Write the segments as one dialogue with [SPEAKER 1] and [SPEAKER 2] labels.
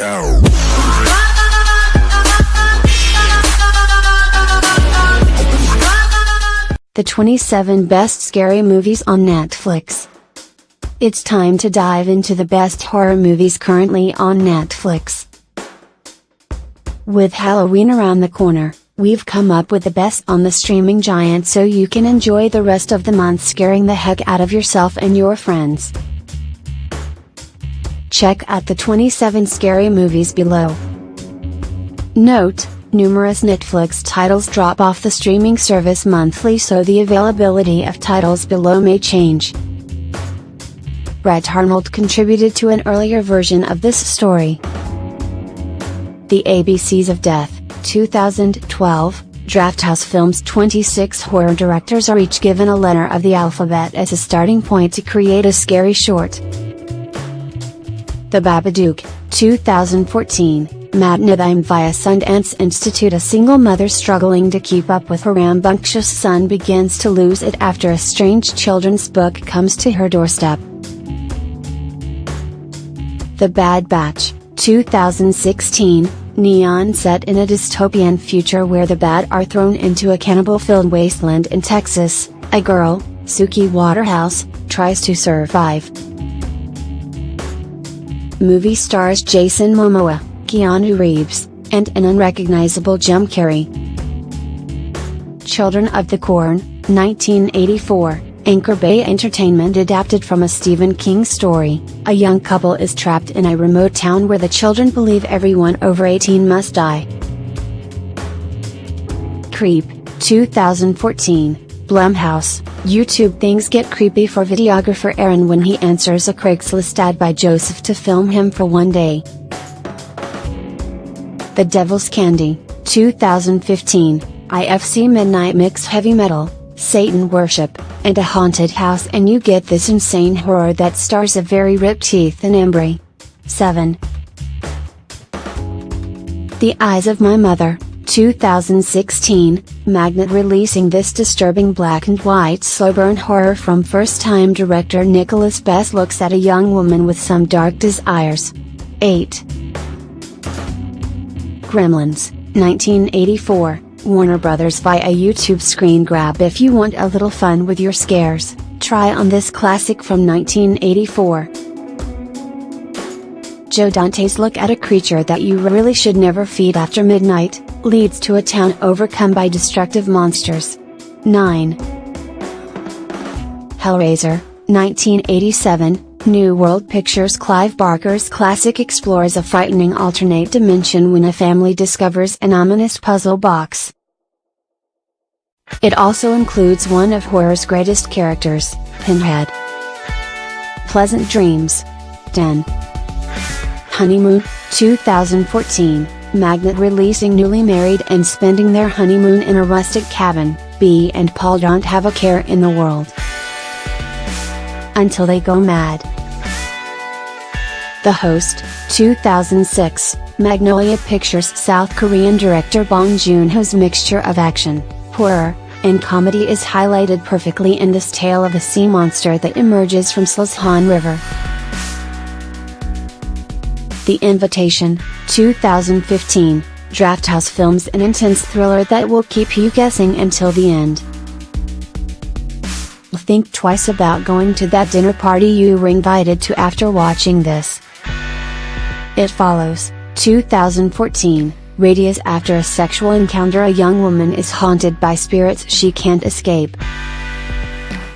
[SPEAKER 1] The 27 best scary movies on Netflix. It's time to dive into the best horror movies currently on Netflix. With Halloween around the corner, we've come up with the best on the streaming giant so you can enjoy the rest of the month scaring the heck out of yourself and your friends. Check out the 27 scary movies below. Note: numerous Netflix titles drop off the streaming service monthly, so the availability of titles below may change. Brett Arnold contributed to an earlier version of this story. The ABCs of Death, 2012, Drafthouse Films. 26 horror directors are each given a letter of the alphabet as a starting point to create a scary short. The Babadook, 2014, Matt Nidheim via Sundance Institute. A single mother struggling to keep up with her rambunctious son begins to lose it after a strange children's book comes to her doorstep. The Bad Batch, 2016, Neon. Set in a dystopian future where the bad are thrown into a cannibal-filled wasteland in Texas, a girl, Suki Waterhouse, tries to survive. Movie stars Jason Momoa, Keanu Reeves, and an unrecognizable Jim Carrey. Children of the Corn, 1984, Anchor Bay Entertainment. Adapted from a Stephen King story, a young couple is trapped in a remote town where the children believe everyone over 18 must die. Creep, 2014, Blumhouse. YouTube. Things get creepy for videographer Aaron when he answers a Craigslist ad by Joseph to film him for one day. The Devil's Candy, 2015, IFC Midnight. Mix heavy metal, Satan worship, and a haunted house, and you get this insane horror that stars a very ripped Ethan Embry. 7. The Eyes of My Mother, 2016, Magnet. Releasing this disturbing black and white slow burn horror from first-time director Nicholas Best looks at a young woman with some dark desires. 8. Gremlins, 1984, Warner Brothers. Via YouTube screen grab. If you want a little fun with your scares, try on this classic from 1984. Joe Dante's look at a creature that you really should never feed after midnight, leads to a town overcome by destructive monsters. 9. Hellraiser, 1987, New World Pictures. Clive Barker's classic explores a frightening alternate dimension when a family discovers an ominous puzzle box. It also includes one of horror's greatest characters, Pinhead. Pleasant Dreams. 10. Honeymoon, 2014, Magnet. Releasing newly married and spending their honeymoon in a rustic cabin, Bea and Paul don't have a care in the world. Until they go mad. The Host, 2006, Magnolia Pictures. South Korean director Bong Joon-ho's mixture of action, horror, and comedy is highlighted perfectly in this tale of a sea monster that emerges from Seosan River. The Invitation, 2015, Drafthouse Films. An intense thriller that will keep you guessing until the end. Think twice about going to that dinner party you were invited to after watching this. It Follows, 2014, radius. After a sexual encounter, a young woman is haunted by spirits she can't escape.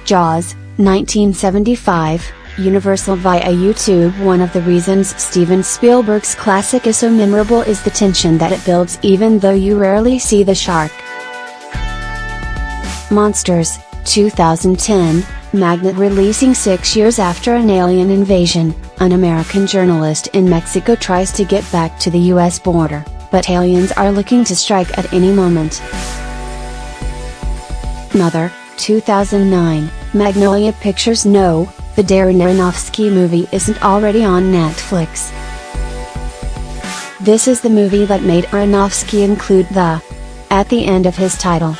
[SPEAKER 1] Jaws, 1975, Universal. Via YouTube. One of the reasons Steven Spielberg's classic is so memorable is the tension that it builds even though you rarely see the shark. Monsters, 2010, Magnet. Releasing 6 years after an alien invasion, an American journalist in Mexico tries to get back to the US border, but aliens are looking to strike at any moment. Mother, 2009, Magnolia Pictures. No, the Darren Aronofsky movie isn't already on Netflix. This is the movie that made Aronofsky include the at the end of his title.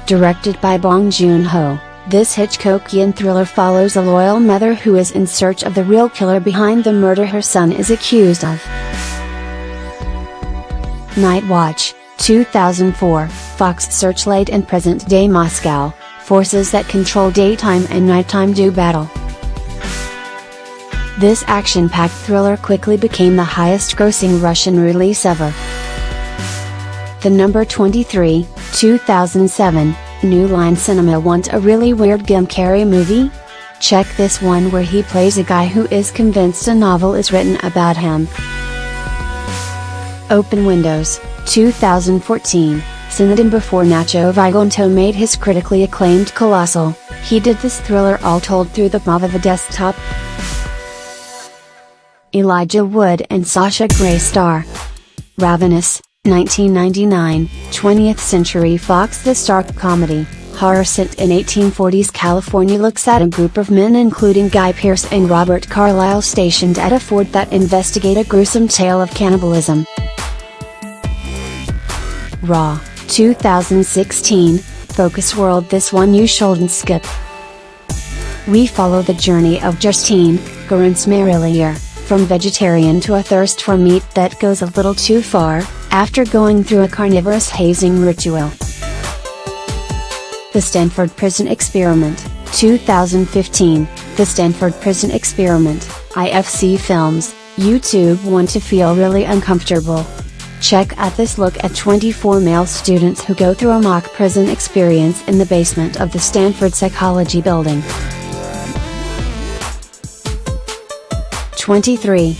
[SPEAKER 1] Directed by Bong Joon-ho, This Hitchcockian thriller follows a loyal mother who is in search of the real killer behind the murder her son is accused of. Night Watch, 2004, Fox Searchlight and present-day Moscow, forces that control daytime and nighttime do battle. This action-packed thriller quickly became the highest-grossing Russian release ever. The number 23, 2007, New Line Cinema Want a really weird Jim Carrey movie? Check this one where he plays a guy who is convinced a novel is written about him. Open Windows, 2014, Synodon before Nacho Vigento made his critically acclaimed Colossal, he did this thriller all told through the palm of a desktop. Elijah Wood and Sasha Grey star. Ravenous, 1999, 20th Century Fox. The stark comedy, horror set in 1840s California looks at a group of men including Guy Pearce and Robert Carlyle stationed at a fort that investigate a gruesome tale of cannibalism. Raw, 2016, Focus World. This one you shouldn't skip. We follow the journey of Justine Garance-Marelier, from vegetarian to a thirst for meat that goes a little too far, after going through a carnivorous hazing ritual. The Stanford Prison Experiment, 2015, The Stanford Prison Experiment, IFC Films. YouTube want to feel really uncomfortable? Check out this look at 24 male students who go through a mock prison experience in the basement of the Stanford Psychology Building. 23.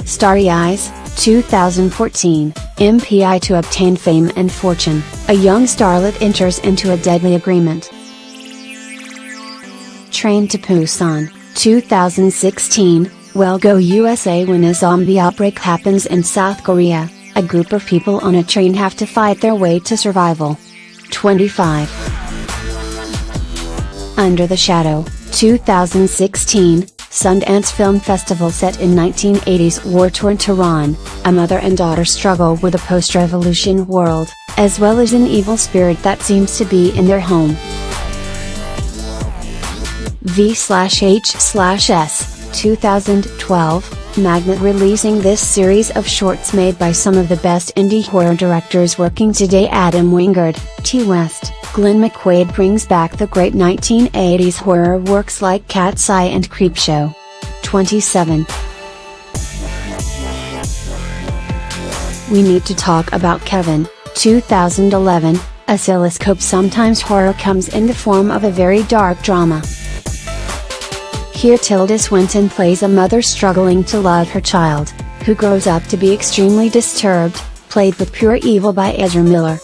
[SPEAKER 1] Starry Eyes, 2014, MPI to obtain fame and fortune, a young starlet enters into a deadly agreement. Train to Busan, 2016, Well Go USA. When a zombie outbreak happens in South Korea, a group of people on a train have to fight their way to survival. 25. Under the Shadow, 2016, Sundance Film Festival. Set in 1980s war-torn Tehran, a mother and daughter struggle with a post-revolution world, as well as an evil spirit that seems to be in their home. V/H/S, 2012, Magnet releasing this series of shorts made by some of the best indie horror directors working today. Adam Wingard, T. West, Glenn McQuaid brings back the great 1980s horror works like Cat's Eye and Creepshow. 27. We Need to Talk About Kevin, 2011, Oscilloscope. Sometimes horror comes in the form of a very dark drama. Here Tilda Swinton plays a mother struggling to love her child, who grows up to be extremely disturbed, played with pure evil by Ezra Miller.